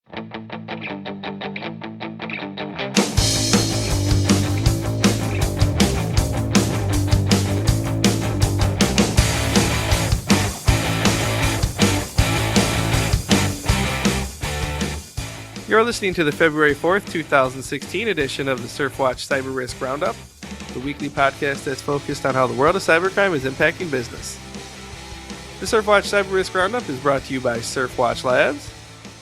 You're listening to the February 4th, 2016 edition of the Surfwatch Cyber Risk Roundup, the weekly podcast that's focused on how the world of cybercrime is impacting business. The Surfwatch Cyber Risk Roundup is brought to you by Surfwatch Labs.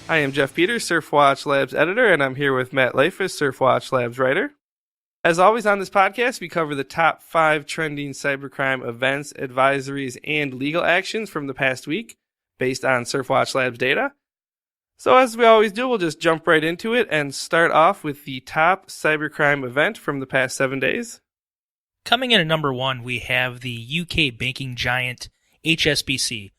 I am Jeff Peters, Surfwatch Labs editor, and I'm here with Matt Leifus, Surfwatch Labs writer. As always on this podcast, we cover the top 5 trending cybercrime events, advisories, and legal actions from the past week based on Surfwatch Labs data. So as we always do, we'll just jump right into it and start off with the top cybercrime event from the past 7 days. Coming in at number 1, we have the UK banking giant HSBC.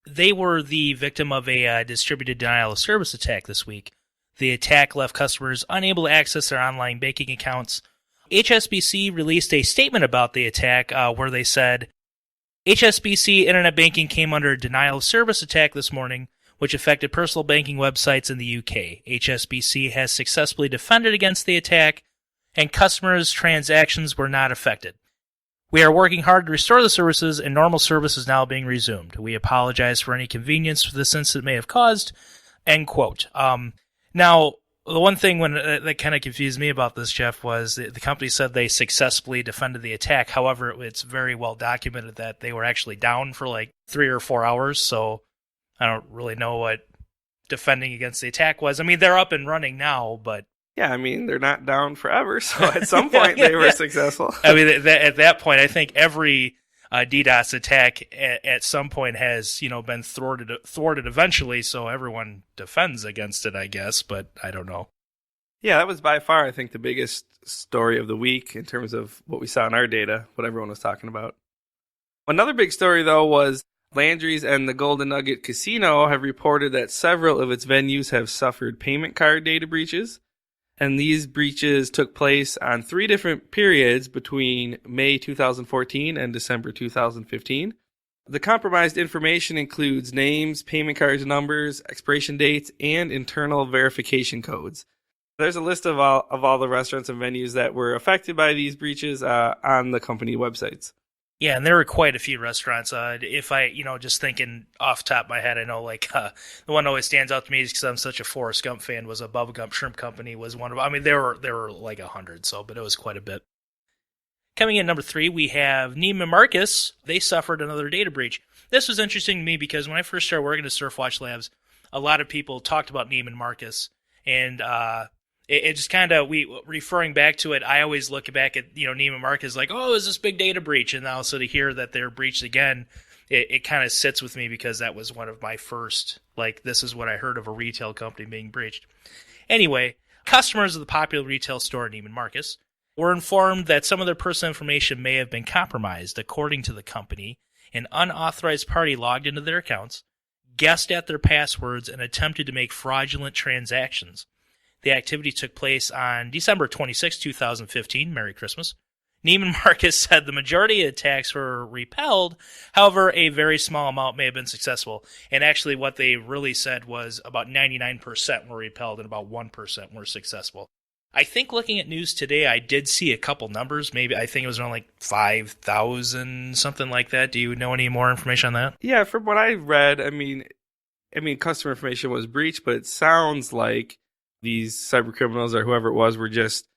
They were the victim of a distributed denial of service attack this week. The attack left customers unable to access their online banking accounts. HSBC released a statement about the attack where they said, HSBC internet banking came under a denial of service attack this morning, which affected personal banking websites in the UK. HSBC has successfully defended against the attack, and customers' transactions were not affected. We are working hard to restore the services, and normal service is now being resumed. We apologize for any inconvenience this incident may have caused. End quote. Now, the one thing that kind of confused me about this, Jeff, was the company said they successfully defended the attack. However, it's very well documented that they were actually down for like 3 or 4 hours, so I don't really know what defending against the attack was. I mean, they're up and running now, but... Yeah, I mean, they're not down forever, so at some point they were successful. I mean, at that point, I think every DDoS attack at some point has, been thwarted eventually, so everyone defends against it, I guess, but I don't know. Yeah, that was by far, I think, the biggest story of the week in terms of what we saw in our data, what everyone was talking about. Another big story, though, was Landry's and the Golden Nugget Casino have reported that several of its venues have suffered payment card data breaches, and these breaches took place on 3 different periods between May 2014 and December 2015. The compromised information includes names, payment card numbers, expiration dates, and internal verification codes. There's a list of all the restaurants and venues that were affected by these breaches on the company websites. Yeah, and there were quite a few restaurants. If I, just thinking off the top of my head, I know the one that always stands out to me is because I'm such a Forrest Gump fan, was a Bubba Gump Shrimp Company was one of, I mean, there were like 100, but it was quite a bit. Coming in number 3, we have Neiman Marcus. They suffered another data breach. This was interesting to me because when I first started working at Surfwatch Labs, a lot of people talked about Neiman Marcus, and it just kind of, referring back to it, I always look back at, Neiman Marcus like, oh, is this big data breach? And also to hear that they're breached again, it kind of sits with me because that was one of my first, this is what I heard of a retail company being breached. Anyway, customers of the popular retail store Neiman Marcus were informed that some of their personal information may have been compromised. According to the company, an unauthorized party logged into their accounts, guessed at their passwords, and attempted to make fraudulent transactions. The activity took place on December 26, 2015. Merry Christmas. Neiman Marcus said the majority of attacks were repelled. However, a very small amount may have been successful. And actually what they really said was about 99% were repelled and about 1% were successful. I think looking at news today, I did see a couple numbers. Maybe I think it was around 5,000, something like that. Do you know any more information on that? Yeah, from what I read, I mean, customer information was breached, but it sounds like these cyber criminals or whoever it was were just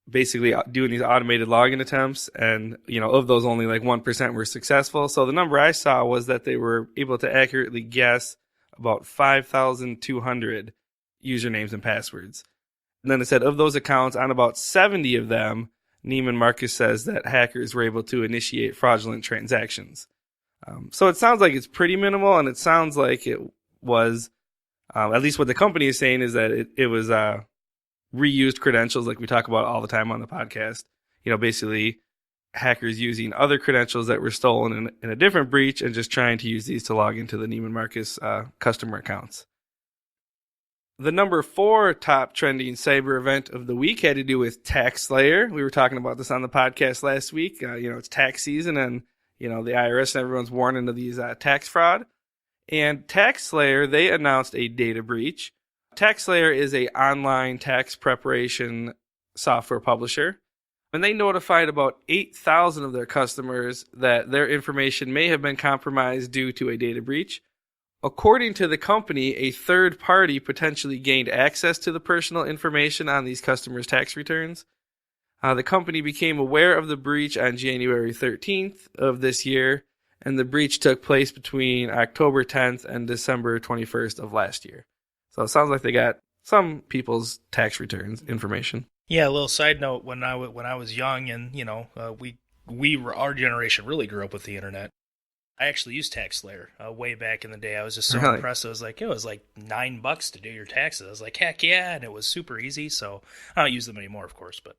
basically doing these automated login attempts. And, of those, only 1% were successful. So the number I saw was that they were able to accurately guess about 5,200 usernames and passwords. And then it said of those accounts, on about 70 of them, Neiman Marcus says that hackers were able to initiate fraudulent transactions. So it sounds like it's pretty minimal, and it sounds like it was, at least what the company is saying is that it was reused credentials like we talk about all the time on the podcast. Basically hackers using other credentials that were stolen in a different breach and just trying to use these to log into the Neiman Marcus customer accounts. The number 4 top trending cyber event of the week had to do with TaxSlayer. We were talking about this on the podcast last week. It's tax season, and the IRS and everyone's warning of these tax fraud. And TaxSlayer, they announced a data breach. TaxSlayer is a online tax preparation software publisher, and they notified about 8,000 of their customers that their information may have been compromised due to a data breach. According to the company, a third party potentially gained access to the personal information on these customers' tax returns. The company became aware of the breach on January 13th of this year, and the breach took place between October 10th and December 21st of last year. So it sounds like they got some people's tax returns information. Yeah, a little side note, when I was young and, our generation really grew up with the internet. I actually used TaxSlayer way back in the day. I was just so impressed. It was like $9 to do your taxes. I was like, heck yeah, and it was super easy. So I don't use them anymore, of course, but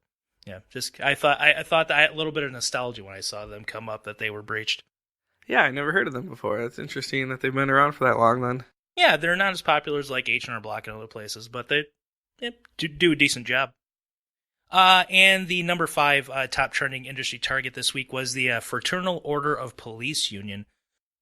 yeah, just I thought that I had a little bit of nostalgia when I saw them come up that they were breached. Yeah, I never heard of them before. It's interesting that they've been around for that long then. Yeah, they're not as popular as like H&R Block and other places, but they do a decent job. And the number 5 top trending industry target this week was the Fraternal Order of Police Union.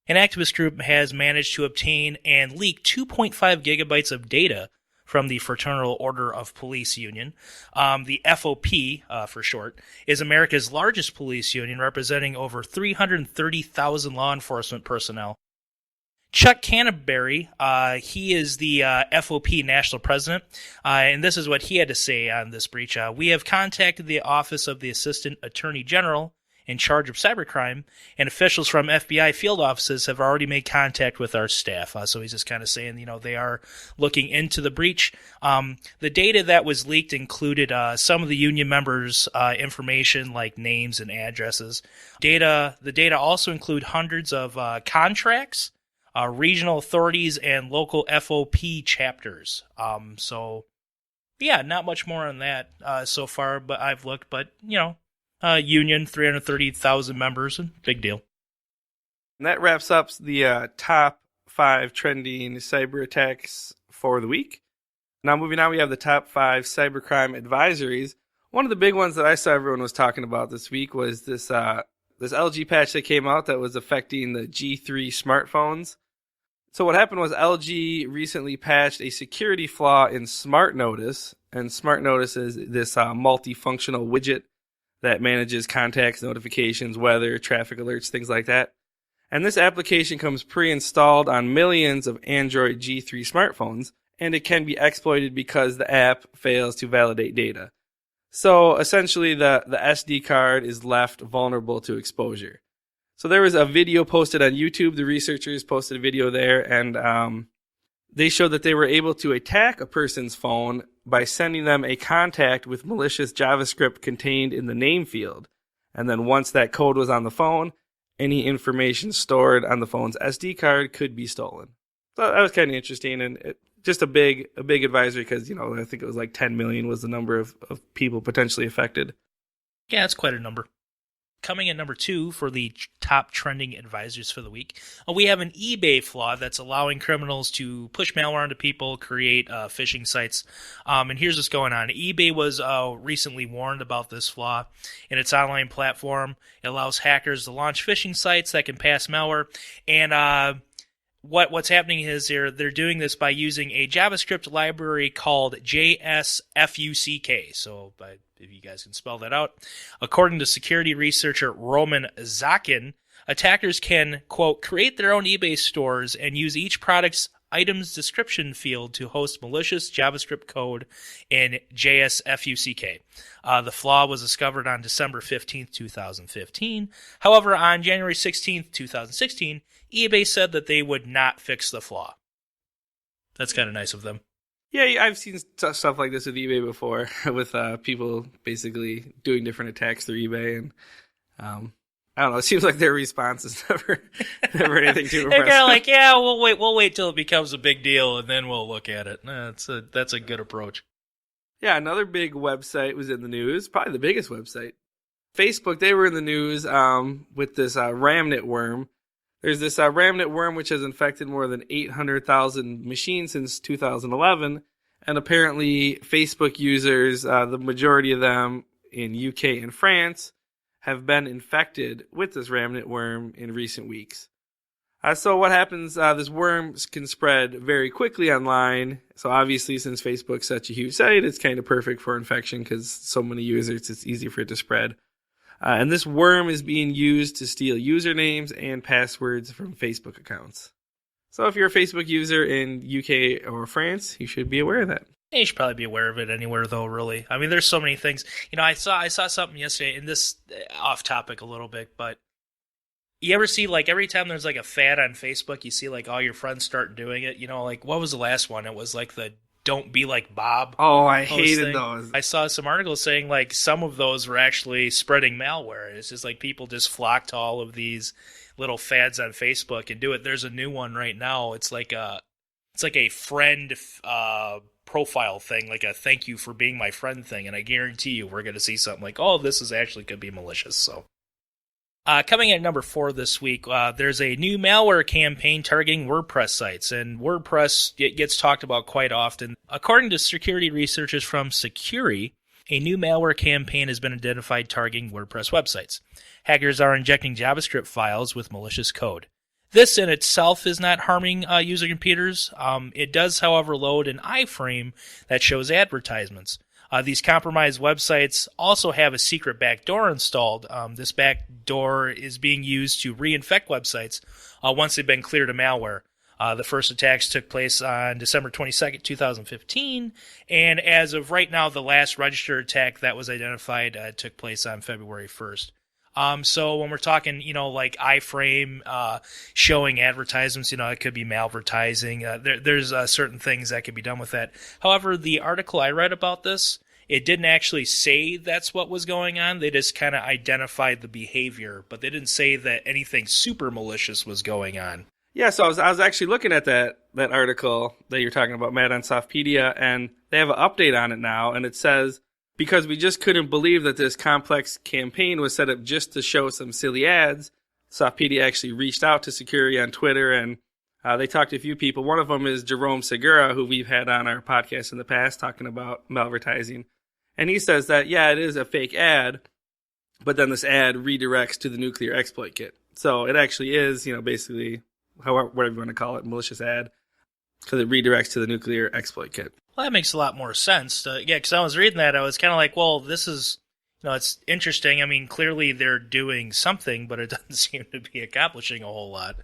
An activist group has managed to obtain and leak 2.5 gigabytes of data from the Fraternal Order of Police Union. The FOP, for short, is America's largest police union, representing over 330,000 law enforcement personnel. Chuck Canterbury, he is the FOP national president, and this is what he had to say on this breach. We have contacted the Office of the Assistant Attorney General in charge of cybercrime, and officials from FBI field offices have already made contact with our staff. So he's just kind of saying, they are looking into the breach. The data that was leaked included some of the union members' information, like names and addresses. The data also include hundreds of contracts, regional authorities, and local FOP chapters. So, yeah, not much more on that so far, but I've looked. But, union, 330,000 members, big deal. And that wraps up the top 5 trending cyber attacks for the week. Now, moving on, we have the top 5 cybercrime advisories. One of the big ones that I saw everyone was talking about this week was this LG patch that came out that was affecting the G3 smartphones. So what happened was LG recently patched a security flaw in Smart Notice, and Smart Notice is this multifunctional widget that manages contacts, notifications, weather, traffic alerts, things like that. And this application comes pre-installed on millions of Android G3 smartphones, and it can be exploited because the app fails to validate data. So essentially the SD card is left vulnerable to exposure. So there was a video posted on YouTube. The researchers posted a video there, and they showed that they were able to attack a person's phone by sending them a contact with malicious JavaScript contained in the name field. And then once that code was on the phone, any information stored on the phone's SD card could be stolen. So that was kind of interesting, and just a big advisory because, I think it was like 10 million was the number of people potentially affected. Yeah, that's quite a number. Coming at number 2 for the top trending advisors for the week, we have an eBay flaw that's allowing criminals to push malware onto people, create phishing sites. And here's what's going on. eBay was recently warned about this flaw in its online platform. It allows hackers to launch phishing sites that can pass malware. And what's happening is they're doing this by using a JavaScript library called JSFUCK. So if you guys can spell that out. According to security researcher Roman Zakin, attackers can, quote, create their own eBay stores and use each product's items description field to host malicious JavaScript code in JSFUCK. The flaw was discovered on December 15th, 2015. However, on January 16th, 2016, eBay said that they would not fix the flaw. That's kind of nice of them. Yeah, I've seen stuff like this with eBay before, with people basically doing different attacks through eBay, and I don't know. It seems like their response is never anything too impressive. They're kind of like, yeah, we'll wait till it becomes a big deal, and then we'll look at it. That's a good approach. Yeah, another big website was in the news, probably the biggest website. Facebook, they were in the news with this Ramnet worm. There's this Ramnet worm which has infected more than 800,000 machines since 2011, and apparently Facebook users, the majority of them in UK and France, have been infected with this Ramnet worm in recent weeks. So what happens, this worm can spread very quickly online. So obviously, since Facebook's such a huge site, it's kind of perfect for infection because so many users, it's easy for it to spread. And this worm is being used to steal usernames and passwords from Facebook accounts. So if you're a Facebook user in UK or France, you should be aware of that. You should probably be aware of it anywhere, though, really. I mean, there's so many things. I saw something yesterday, and this off topic a little bit, but you ever see, like, every time there's, like, a fad on Facebook, you see, like, all your friends start doing it? Like, what was the last one? It was, like, the Don't Be Like Bob. Oh, I hated those. I saw some articles saying, like, some of those were actually spreading malware. It's just, like, people just flock to all of these little fads on Facebook and do it. There's a new one right now. It's like a friend profile thing, like a thank you for being my friend thing, and I guarantee you we're going to see something like, oh, this is actually could be malicious, so... Coming at number 4 this week, there's a new malware campaign targeting WordPress sites, and WordPress gets talked about quite often. According to security researchers from Securi, a new malware campaign has been identified targeting WordPress websites. Hackers are injecting JavaScript files with malicious code. This in itself is not harming user computers. It does, however, load an iframe that shows advertisements. These compromised websites also have a secret backdoor installed. This backdoor is being used to reinfect websites once they've been cleared of malware. The first attacks took place on December 22nd, 2015, and as of right now, the last registered attack that was identified took place on February 1st. So when we're talking, like iframe showing advertisements, it could be malvertising. There's certain things that could be done with that. However, the article I read about this, it didn't actually say that's what was going on. They just kind of identified the behavior, but they didn't say that anything super malicious was going on. Yeah, so I was actually looking at that article that you're talking about, Matt, on Softpedia, and they have an update on it now, and it says, because we just couldn't believe that this complex campaign was set up just to show some silly ads, Softpedia actually reached out to Securi on Twitter, and they talked to a few people. One of them is Jerome Segura, who we've had on our podcast in the past talking about malvertising. And he says that, yeah, it is a fake ad, but then this ad redirects to the nuclear exploit kit. So it actually is, basically, whatever you want to call it, malicious ad, because it redirects to the nuclear exploit kit. Well, that makes a lot more sense. Because I was reading that, I was kind of like, well, this is, it's interesting. I mean, clearly they're doing something, but it doesn't seem to be accomplishing a whole lot.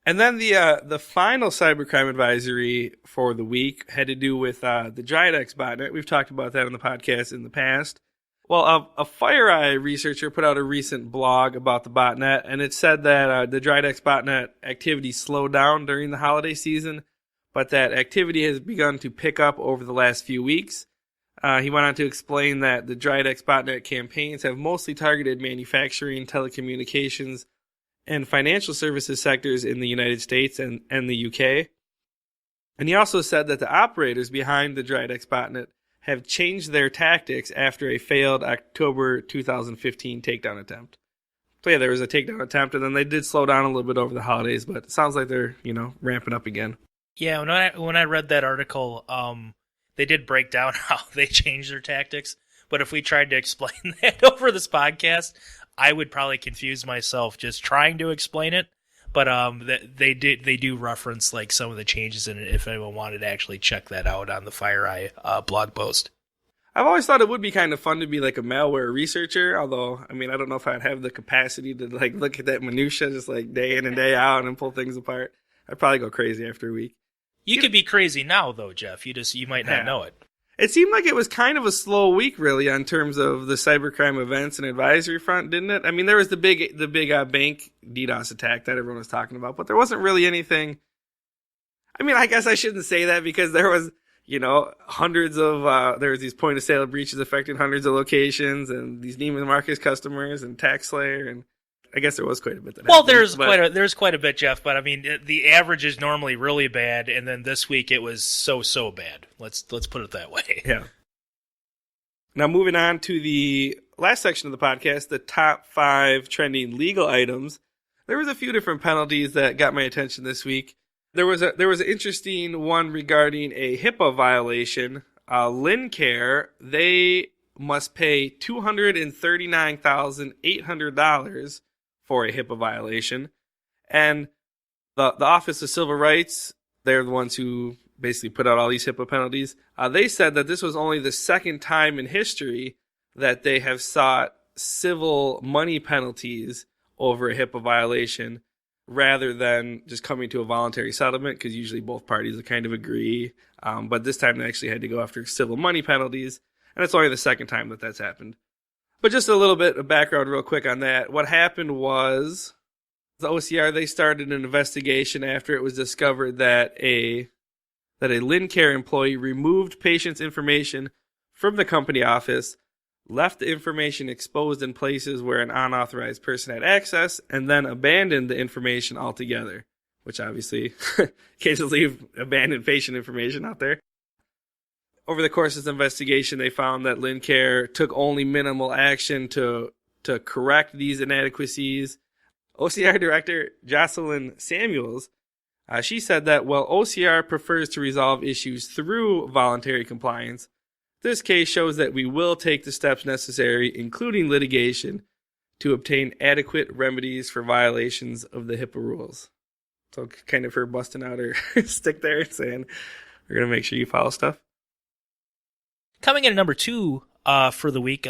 And then the final cybercrime advisory for the week had to do with the Dridex botnet. We've talked about that on the podcast in the past. Well, a FireEye researcher put out a recent blog about the botnet, and it said that the Dridex botnet activity slowed down during the holiday season, but that activity has begun to pick up over the last few weeks. He went on to explain that the Dridex botnet campaigns have mostly targeted manufacturing, telecommunications, and financial services sectors in the United States and the UK. And he also said that the operators behind the Dridex botnet have changed their tactics after a failed October 2015 takedown attempt. So yeah, there was a takedown attempt, and then they did slow down a little bit over the holidays, but it sounds like they're, ramping up again. Yeah, when I read that article, they did break down how they changed their tactics. But if we tried to explain that over this podcast, I would probably confuse myself just trying to explain it. But they do reference like some of the changes in it. If anyone wanted to actually check that out on the FireEye blog post. I've always thought it would be kind of fun to be like a malware researcher. Although, I mean, I don't know if I'd have the capacity to like look at that minutia just like day in and day out and pull things apart. I'd probably go crazy after a week. You could be crazy now, though, Jeff. You might not know it. It seemed like it was kind of a slow week, really, in terms of the cybercrime events and advisory front, didn't it? I mean, there was the big bank DDoS attack that everyone was talking about, but there wasn't really anything. I mean, I guess I shouldn't say that because there was, hundreds of there was these point of sale breaches affecting hundreds of locations, and these Neiman Marcus customers and TaxSlayer, and I guess there was quite a bit that happened. Well, there's quite a bit, Jeff, but I mean, the average is normally really bad, and then this week it was so bad. Let's put it that way. Yeah. Now, moving on to the last section of the podcast, the top 5 trending legal items. There was a few different penalties that got my attention this week. There was an interesting one regarding a HIPAA violation. Lincare, they must pay $239,800 for a HIPAA violation. And The Office of Civil Rights, they're the ones who basically put out all these HIPAA penalties. They said that this was only the second time in history that they have sought civil money penalties over a HIPAA violation rather than just coming to a voluntary settlement, because usually both parties would kind of agree. But this time they actually had to go after civil money penalties, and it's only the second time that that's happened. But just a little bit of background real quick on that. What happened was the OCR, they started an investigation after it was discovered that a Lincare employee removed patients' information from the company office, left the information exposed in places where an unauthorized person had access, and then abandoned the information altogether, which obviously can't just leave abandoned patient information out there. Over the course of this investigation, they found that Lincare took only minimal action to correct these inadequacies. OCR Director Jocelyn Samuels, she said that while OCR prefers to resolve issues through voluntary compliance, this case shows that we will take the steps necessary, including litigation, to obtain adequate remedies for violations of the HIPAA rules. So kind of her busting out her stick there and saying, we're going to make sure you follow stuff. Coming in at number 2 for the week,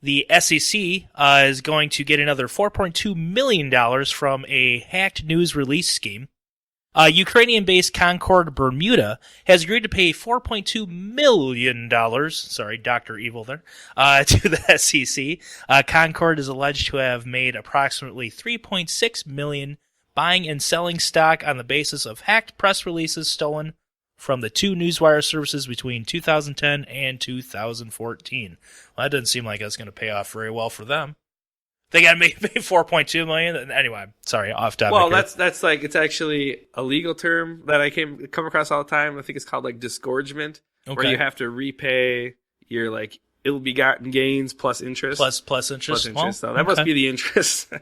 the SEC is going to get another $4.2 million from a hacked news release scheme. Ukrainian-based Concord Bermuda has agreed to pay $4.2 million, sorry, Dr. Evil there, to the SEC. Concord is alleged to have made approximately $3.6 million buying and selling stock on the basis of hacked press releases stolen from the two newswire services between 2010 and 2014. Well, that doesn't seem like that's going to pay off very well for them. They got to make $4.2 million. Anyway, sorry, off topic. Well, that's like, it's actually a legal term that I come across all the time. I think it's called like disgorgement, where you have to repay your like ill-begotten gains plus interest. Plus interest. Well, so that must be the interest.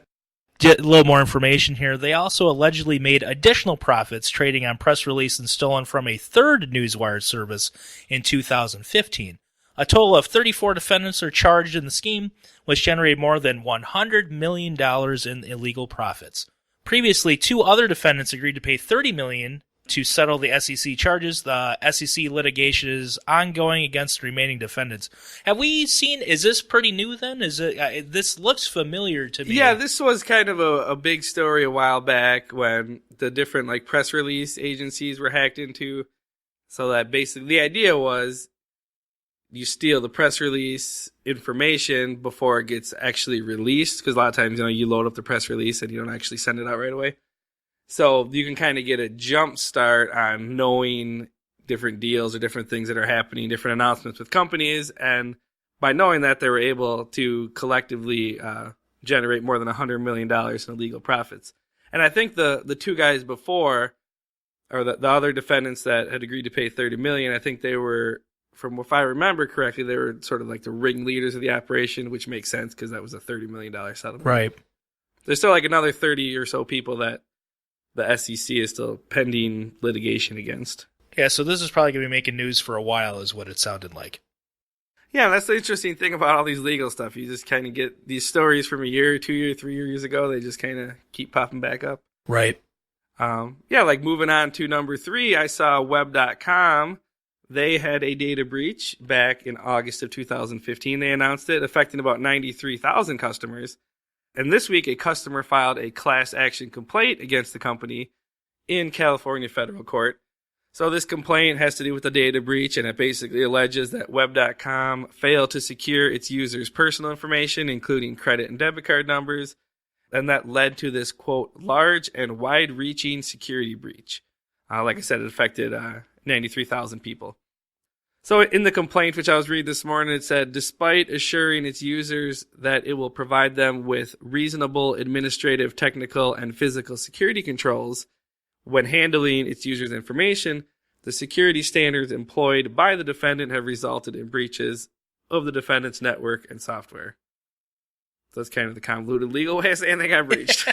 A little more information here. They also allegedly made additional profits trading on press releases stolen from a third newswire service in 2015. A total of 34 defendants are charged in the scheme, which generated more than $100 million in illegal profits. Previously, 2 other defendants agreed to pay $30 million to settle the SEC charges. The SEC litigation is ongoing against the remaining defendants. Have we seen, is this pretty new then? Is it? This looks familiar to me. Yeah, this was kind of a big story a while back when the different like press release agencies were hacked into. So that basically the idea was you steal the press release information before it gets actually released, because a lot of times, you load up the press release and you don't actually send it out right away. So you can kind of get a jump start on knowing different deals or different things that are happening, different announcements with companies. And by knowing that, they were able to collectively generate more than $100 million in illegal profits. And I think the 2 guys before, or the other defendants that had agreed to pay $30 million, I think they were, from if I remember correctly, they were sort of like the ringleaders of the operation, which makes sense because that was a $30 million settlement. Right. There's still like another 30 or so people that the SEC is still pending litigation against. Yeah, so this is probably going to be making news for a while, is what it sounded like. Yeah, that's the interesting thing about all these legal stuff. You just kind of get these stories from a year, 2 years, 3 years ago. They just kind of keep popping back up. Right. Yeah, like moving on to number 3, I saw Web.com. They had a data breach back in August of 2015. They announced it, affecting about 93,000 customers. And this week, a customer filed a class action complaint against the company in California federal court. So this complaint has to do with the data breach, and it basically alleges that Web.com failed to secure its users' personal information, including credit and debit card numbers. And that led to this, quote, large and wide-reaching security breach. Like I said, it affected 93,000 people. So in the complaint, which I was reading this morning, it said, despite assuring its users that it will provide them with reasonable administrative, technical, and physical security controls when handling its users' information, the security standards employed by the defendant have resulted in breaches of the defendant's network and software. So that's kind of the convoluted legal way of saying they got breached.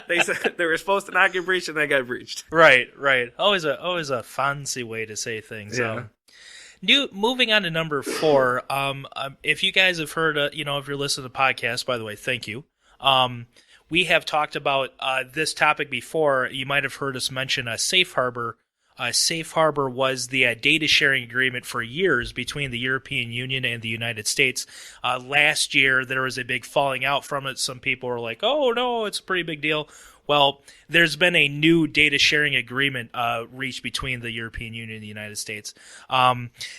They said they were supposed to not get breached, and they got breached. Right. Always a fancy way to say things. Yeah. Moving on to number 4, if you guys have heard, if you're listening to the podcast, by the way, thank you. we have talked about this topic before. You might have heard us mention a safe harbor. Safe harbor was the data sharing agreement for years between the European Union and the United States. Last year, there was a big falling out from it. Some people were like, oh, no, it's a pretty big deal. Well, there's been a new data sharing agreement reached between the European Union and the United States.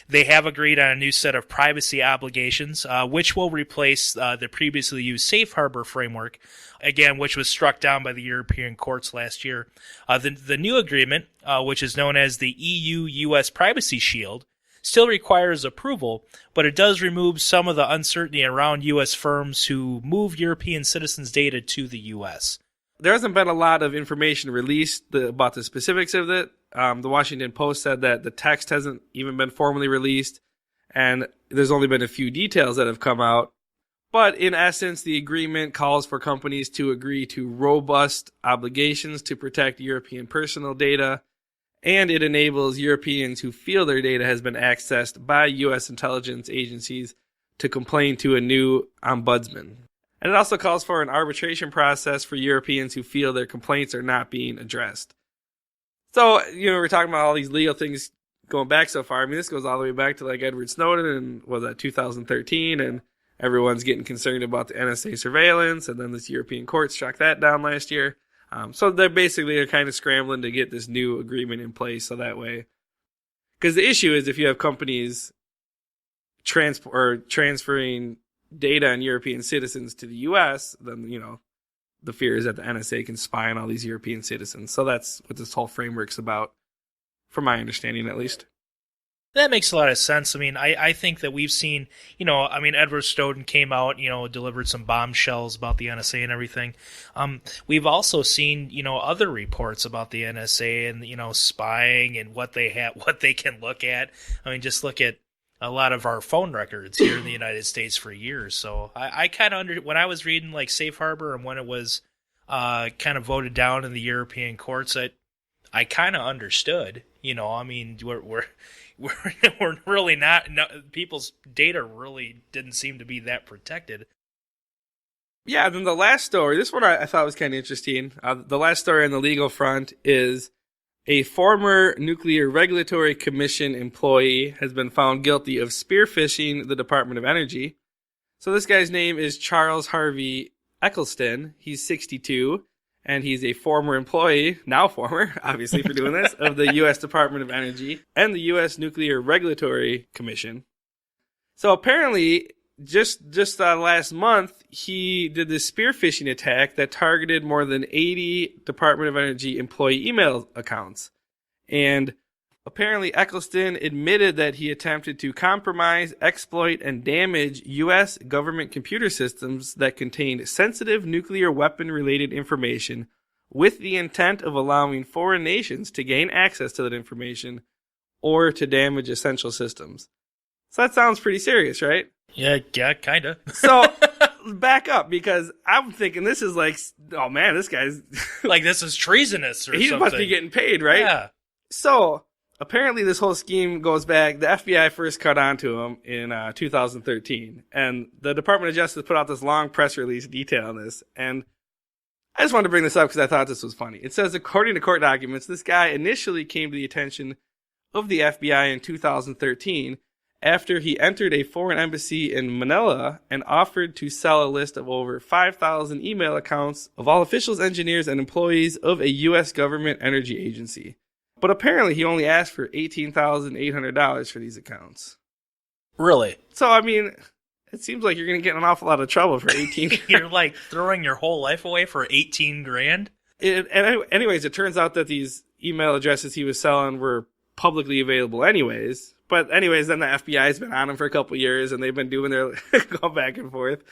They have agreed on a new set of privacy obligations, which will replace the previously used safe harbor framework, again, which was struck down by the European courts last year. The new agreement, which is known as the EU-US Privacy Shield, still requires approval, but it does remove some of the uncertainty around U.S. firms who move European citizens' data to the U.S. There hasn't been a lot of information released about the specifics of it. The Washington Post said that the text hasn't even been formally released, and there's only been a few details that have come out. But in essence, the agreement calls for companies to agree to robust obligations to protect European personal data, and it enables Europeans who feel their data has been accessed by U.S. intelligence agencies to complain to a new ombudsman. And it also calls for an arbitration process for Europeans who feel their complaints are not being addressed. So, we're talking about all these legal things going back so far. I mean, this goes all the way back to like Edward Snowden and was that 2013, and everyone's getting concerned about the NSA surveillance, and then this European court struck that down last year. So they're kind of scrambling to get this new agreement in place so that way. Because the issue is if you have companies transferring data on European citizens to the U.S., then, the fear is that the NSA can spy on all these European citizens. So that's what this whole framework's about, from my understanding at least. That makes a lot of sense. I mean, I think that we've seen, Edward Snowden came out, delivered some bombshells about the NSA and everything. We've also seen, other reports about the NSA and, spying and what they can look at. I mean, just look at a lot of our phone records here in the United States for years. So I kind of when I was reading like Safe Harbor and when it was kind of voted down in the European courts, I kind of understood. We're really not. No, people's data really didn't seem to be that protected. Yeah. Then the last story. This one I thought was kind of interesting. The last story on the legal front is a former Nuclear Regulatory Commission employee has been found guilty of spearphishing the Department of Energy. So this guy's name is Charles Harvey Eccleston. He's 62, and he's a former employee, now former, obviously for doing this, of the U.S. Department of Energy and the U.S. Nuclear Regulatory Commission. So apparently, just last month, he did this spearphishing attack that targeted more than 80 Department of Energy employee email accounts. And apparently Eccleston admitted that he attempted to compromise, exploit, and damage U.S. government computer systems that contained sensitive nuclear weapon-related information with the intent of allowing foreign nations to gain access to that information or to damage essential systems. So that sounds pretty serious, right? Yeah, kind of. So, back up, because I'm thinking this is like, oh man, this guy's... like this is treasonous or he something. He must be getting paid, right? Yeah. So, apparently this whole scheme goes back, the FBI first caught on to him in 2013, and the Department of Justice put out this long press release detailing this, and I just wanted to bring this up because I thought this was funny. It says, according to court documents, this guy initially came to the attention of the FBI in 2013 after he entered a foreign embassy in Manila and offered to sell a list of over 5,000 email accounts of all officials, engineers, and employees of a U.S. government energy agency. But apparently he only asked for $18,800 for these accounts. Really? So, I mean, it seems like you're going to get in an awful lot of trouble for 18 grand. You're like throwing your whole life away for 18 grand? Anyways, it turns out that these email addresses he was selling were publicly available anyways. But anyways, then the FBI's been on him for a couple years, and they've been doing their go back and forth.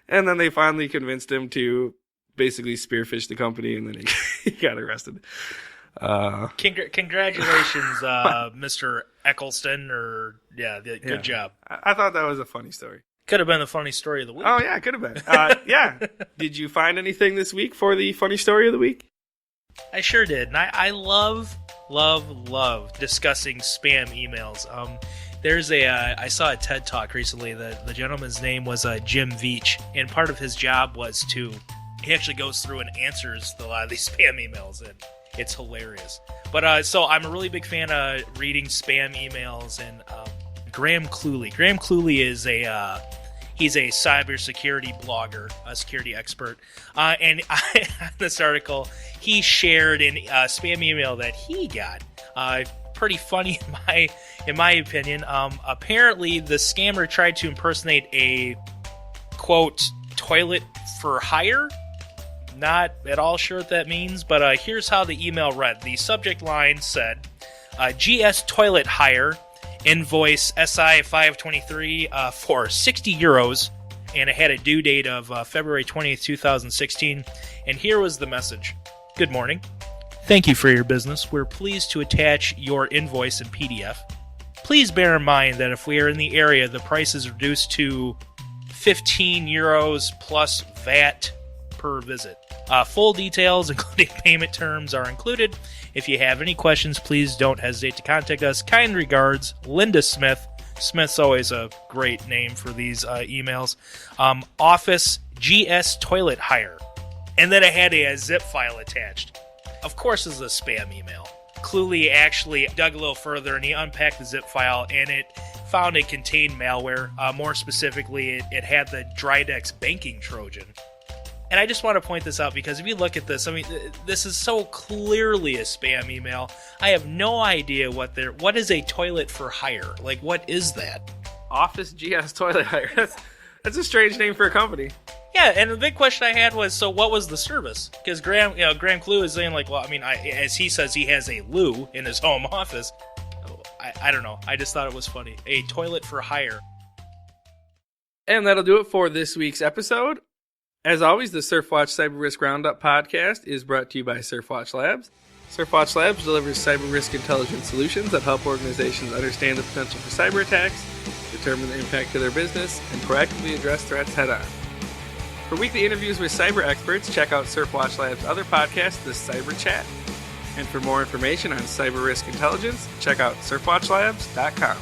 And then they finally convinced him to basically spearfish the company, and then he got arrested. Congratulations, Mr. Eccleston, good job. I thought that was a funny story. Could have been the funny story of the week. Oh, yeah, it could have been. Yeah. Did you find anything this week for the funny story of the week? I sure did. And I love discussing spam emails. I saw a TED Talk recently. The gentleman's name was Jim Veach, and part of his job was to he actually goes through and answers a lot of these spam emails, and it's hilarious. But so I'm a really big fan of reading spam emails, and Graham Cluley. Graham Cluley is he's a cybersecurity blogger, a security expert, and in this article he shared a spam email that he got. Pretty funny in my opinion. Apparently, the scammer tried to impersonate a quote toilet for hire. Not at all sure what that means, but here's how the email read. The subject line said, "GS toilet hire, invoice SI 523 for €60, and it had a due date of February 20th, 2016. And here was the message. Good morning. Thank you for your business. We're pleased to attach your invoice in PDF. Please bear in mind that if we are in the area, the price is reduced to €15 plus VAT per visit. Full details, including payment terms, are included. If you have any questions, please don't hesitate to contact us. Kind regards, Linda Smith." Smith's always a great name for these emails. Office GS toilet hire. And then it had a zip file attached. Of course, this is a spam email. Cluley actually dug a little further, and he unpacked the zip file, and it found it contained malware. More specifically, it had the Drydex banking Trojan. And I just want to point this out because if you look at this, I mean, this is so clearly a spam email. I have no idea what is a toilet for hire? Like, what is that? Office GS toilet hire. That's a strange name for a company. Yeah, and the big question I had was, so what was the service? Because Graham Clue is saying, like, well, I mean, as he says, he has a loo in his home office. I don't know. I just thought it was funny. A toilet for hire. And that'll do it for this week's episode. As always, the Surfwatch Cyber Risk Roundup podcast is brought to you by Surfwatch Labs. Surfwatch Labs delivers cyber risk intelligence solutions that help organizations understand the potential for cyber attacks, determine the impact to their business, and proactively address threats head-on. For weekly interviews with cyber experts, check out Surfwatch Labs' other podcast, The Cyber Chat. And for more information on cyber risk intelligence, check out surfwatchlabs.com.